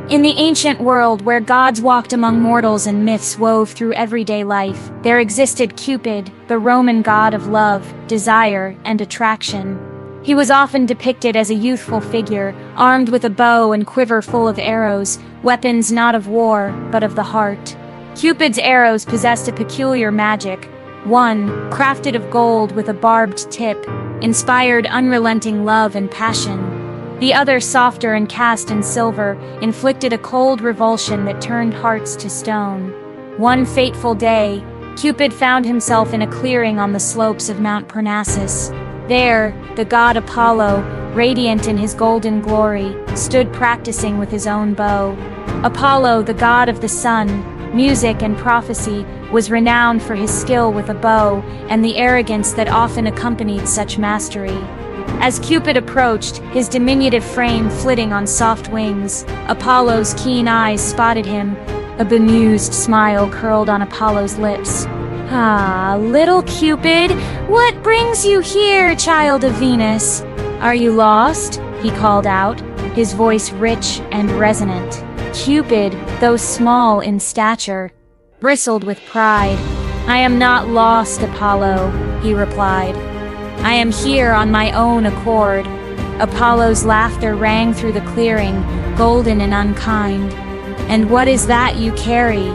In the ancient world where gods walked among mortals and myths wove through everyday life, there existed Cupid, the Roman god of love, desire, and attraction. He was often depicted as a youthful figure, armed with a bow and quiver full of arrows, weapons not of war, but of the heart. Cupid's arrows possessed a peculiar magic. One, crafted of gold with a barbed tip, inspired unrelenting love and passion. The other, softer and cast in silver, inflicted a cold revulsion that turned hearts to stone. One fateful day, Cupid found himself in a clearing on the slopes of Mount Parnassus. There, the god Apollo, radiant in his golden glory, stood practicing with his own bow. Apollo, the god of the sun, music, and prophecy, was renowned for his skill with a bow and the arrogance that often accompanied such mastery. As Cupid approached, his diminutive frame flitting on soft wings, Apollo's keen eyes spotted him. A bemused smile curled on Apollo's lips. "Ah, little Cupid, what brings you here, child of Venus? Are you lost?" he called out, his voice rich and resonant. Cupid, though small in stature, bristled with pride. "I am not lost, Apollo," he replied. "I am here on my own accord." Apollo's laughter rang through the clearing, golden and unkind. "And what is that you carry?"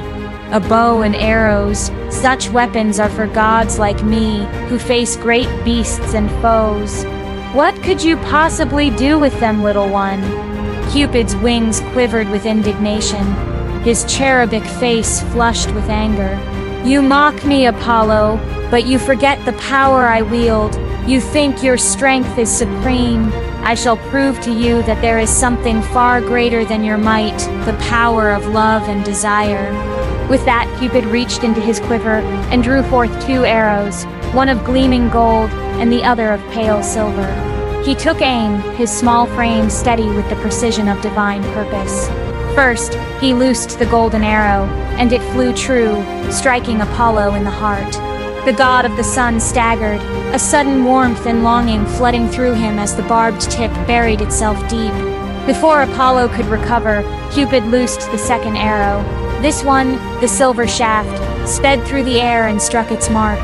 "A bow and arrows. Such weapons are for gods like me, who face great beasts and foes." "What could you possibly do with them, little one?" Cupid's wings quivered with indignation. His cherubic face flushed with anger. "You mock me, Apollo, but you forget the power I wield. You think your strength is supreme. I shall prove to you that there is something far greater than your might, the power of love and desire." With that, Cupid reached into his quiver and drew forth 2 arrows, one of gleaming gold and the other of pale silver. He took aim, his small frame steady with the precision of divine purpose. First, he loosed the golden arrow, and it flew true, striking Apollo in the heart. The god of the sun staggered, a sudden warmth and longing flooding through him as the barbed tip buried itself deep. Before Apollo could recover, Cupid loosed the second arrow. This one, the silver shaft, sped through the air and struck its mark.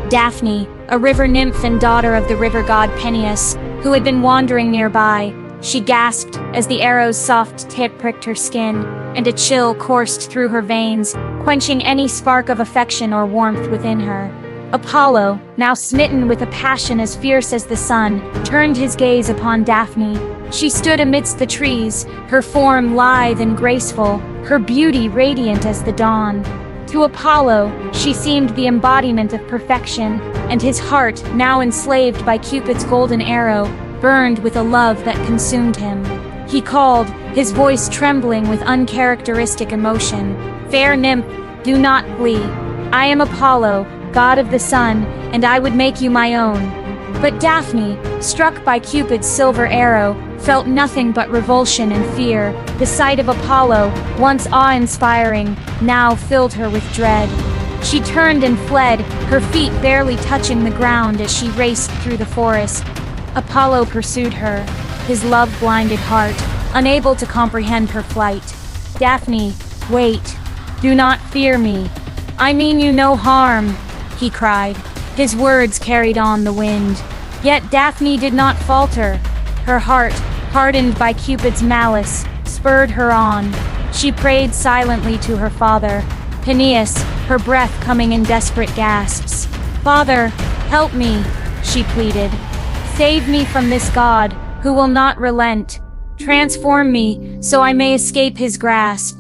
Daphne, a river nymph and daughter of the river god Peneus, who had been wandering nearby, she gasped as the arrow's soft tip pricked her skin, and a chill coursed through her veins, quenching any spark of affection or warmth within her. Apollo, now smitten with a passion as fierce as the sun, turned his gaze upon Daphne. She stood amidst the trees, her form lithe and graceful, her beauty radiant as the dawn. To Apollo, she seemed the embodiment of perfection, and his heart, now enslaved by Cupid's golden arrow, burned with a love that consumed him. He called, his voice trembling with uncharacteristic emotion, "Fair nymph, do not flee. I am Apollo, god of the sun, and I would make you my own." But Daphne, struck by Cupid's silver arrow, felt nothing but revulsion and fear. The sight of Apollo, once awe-inspiring, now filled her with dread. She turned and fled, her feet barely touching the ground as she raced through the forest. Apollo pursued her, his love-blinded heart, unable to comprehend her flight. "Daphne, wait. Do not fear me. I mean you no harm," he cried. His words carried on the wind. Yet Daphne did not falter. Her heart, hardened by Cupid's malice, spurred her on. She prayed silently to her father, Peneus, her breath coming in desperate gasps. "Father, help me," she pleaded. "Save me from this god, who will not relent. Transform me, so I may escape his grasp."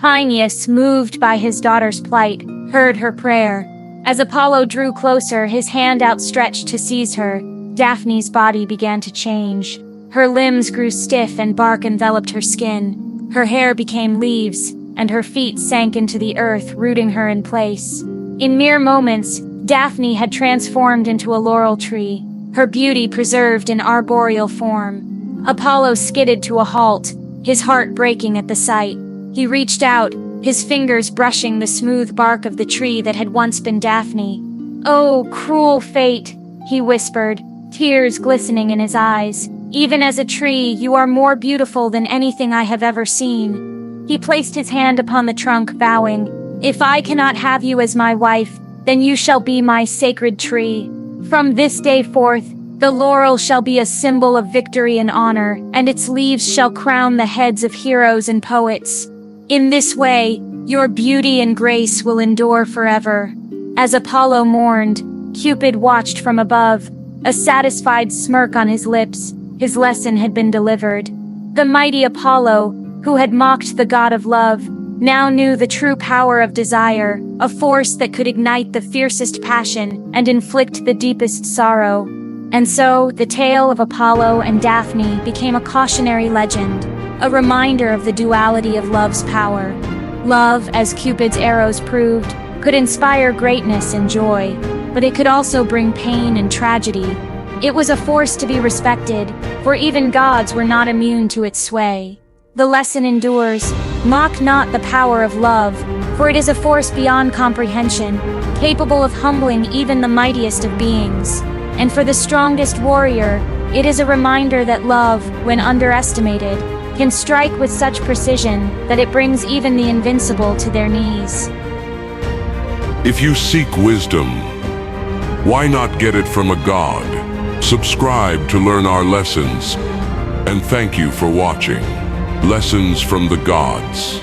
Peneus, moved by his daughter's plight, heard her prayer. As Apollo drew closer, his hand outstretched to seize her, Daphne's body began to change. Her limbs grew stiff and bark enveloped her skin. Her hair became leaves, and her feet sank into the earth, rooting her in place. In mere moments, Daphne had transformed into a laurel tree, her beauty preserved in arboreal form. Apollo skidded to a halt, his heart breaking at the sight. He reached out, his fingers brushing the smooth bark of the tree that had once been Daphne. "Oh, cruel fate," he whispered, tears glistening in his eyes. "Even as a tree, you are more beautiful than anything I have ever seen." He placed his hand upon the trunk, vowing, "If I cannot have you as my wife, then you shall be my sacred tree. From this day forth, the laurel shall be a symbol of victory and honor, and its leaves shall crown the heads of heroes and poets. In this way, your beauty and grace will endure forever." As Apollo mourned, Cupid watched from above, a satisfied smirk on his lips. His lesson had been delivered. The mighty Apollo, who had mocked the god of love, now knew the true power of desire, a force that could ignite the fiercest passion and inflict the deepest sorrow. And so, the tale of Apollo and Daphne became a cautionary legend, a reminder of the duality of love's power. Love, as Cupid's arrows proved, could inspire greatness and joy, but it could also bring pain and tragedy. It was a force to be respected, for even gods were not immune to its sway. The lesson endures: mock not the power of love, for it is a force beyond comprehension, capable of humbling even the mightiest of beings. And for the strongest warrior, it is a reminder that love, when underestimated, can strike with such precision that it brings even the invincible to their knees. If you seek wisdom, why not get it from a god? Subscribe to learn our lessons, and thank you for watching. Lessons from the Gods.